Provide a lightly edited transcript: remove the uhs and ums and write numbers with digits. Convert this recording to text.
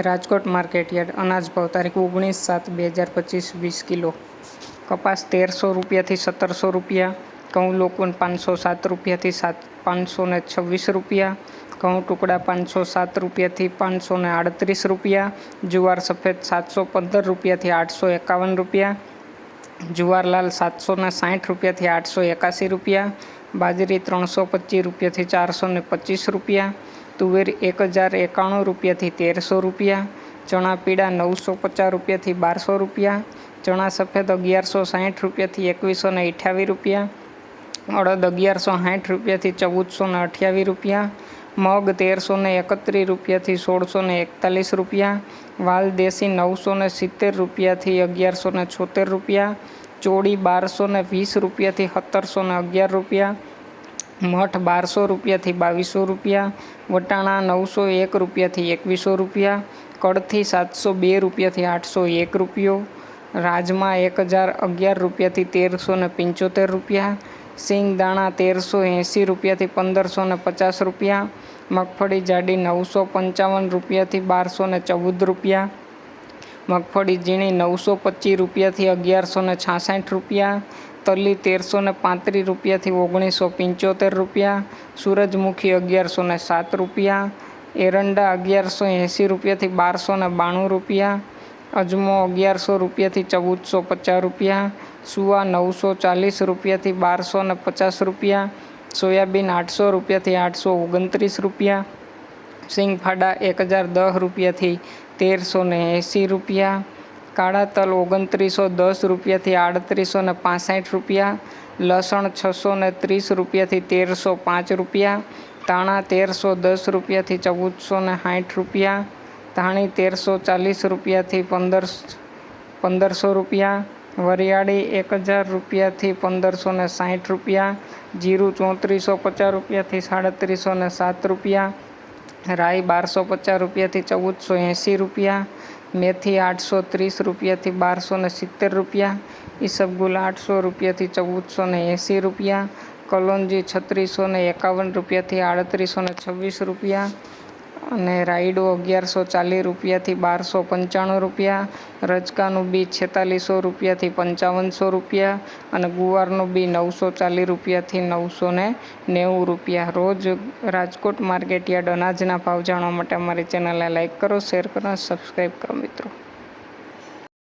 Rajkot market yard અનાજ ભાવ તારીખ 19/7/2025 20 કિલો. કપાસ 1300 રૂપિયાથી 1700 રૂપિયા. ઘઉં લોકવન 507 રૂપિયાથી 526 રૂપિયા. ઘઉં ટુકડા 507 રૂપિયાથી 538 રૂપિયા. જુવાર સફેદ 715 રૂપિયાથી 851 રૂપિયા. જુવાર લાલ 760 રૂપિયાથી 881 રૂપિયા. બાજરી 325 રૂપિયાથી 425 રૂપિયા. તુવેર 1091 રૂપિયાથી 1300 રૂપિયા. ચણા પીળા 950 રૂપિયાથી 1200 રૂપિયા. ચણા સફેદ 1160 રૂપિયાથી 2128 રૂપિયા. અડદ 1160 રૂપિયાથી 1428 રૂપિયા. મગ 1331 રૂપિયાથી 1641 રૂપિયા. વાલ દેશી 970 રૂપિયાથી 1176 રૂપિયા. ચોળી 1220 રૂપિયાથી 1711 રૂપિયા. મઠ 1200 રૂપિયાથી 2200 રૂપિયા. વટાણા 901 રૂપિયાથી 2100 રૂપિયા. કડથી 702 રૂપિયાથી 801 રૂપિયો. રાજમા 1011 રૂપિયાથી 1375 રૂપિયા. સિંગદાણા 1380 રૂપિયાથી 1550 રૂપિયા. મગફળી જાડી 955 રૂપિયાથી 1214 રૂપિયા. મગફળી ઝીણી 925 રૂપિયાથી 1166 રૂપિયા. તલી 1335 રૂપિયાથી 1975 રૂપિયા. સૂરજમુખી 1107 રૂપિયા. એરંડા 1180 રૂપિયાથી 1292 રૂપિયા. અજમો 1100 રૂપિયાથી 1450 રૂપિયા. સુવા 940 રૂપિયાથી 1250 રૂપિયા. સોયાબીન 800 રૂપિયાથી 829 રૂપિયા. સિંગફાડા 1010 રૂપિયાથી 1380 રૂપિયા. કાળા તલ 2910 રૂપિયાથી 3865 રૂપિયા. લસણ 630 રૂપિયાથી 1305 રૂપિયા. ધાણા 1310 રૂપિયાથી 1460 રૂપિયા. ધાણી 1340 રૂપિયાથી 1500 રૂપિયા. વરિયાળી 1000 રૂપિયાથી 1560 રૂપિયા. જીરું 3450 રૂપિયાથી 3707 રૂપિયા. રાઈ 1250 રૂપિયાથી 1480 રૂપિયા. મેથી 830 રૂપિયાથી 1270 રૂપિયા. ઈસબગુલ 800 રૂપિયાથી 1480 રૂપિયા. કલોંજી 3651 રૂપિયાથી 3826 રૂપિયા. અને રાયડો 1140 રૂપિયાથી 1295 રૂપિયા. રજકાનું બી 4600 રૂપિયાથી 5500 રૂપિયા. અને ગુવારનું બી 940 રૂપિયાથી 990 રૂપિયા. રોજ રાજકોટ માર્કેટયાર્ડ અનાજના ભાવ જાણવા માટે અમારી ચેનલને લાઇક કરો, શેર કરો અને સબસ્ક્રાઈબ કરો મિત્રો.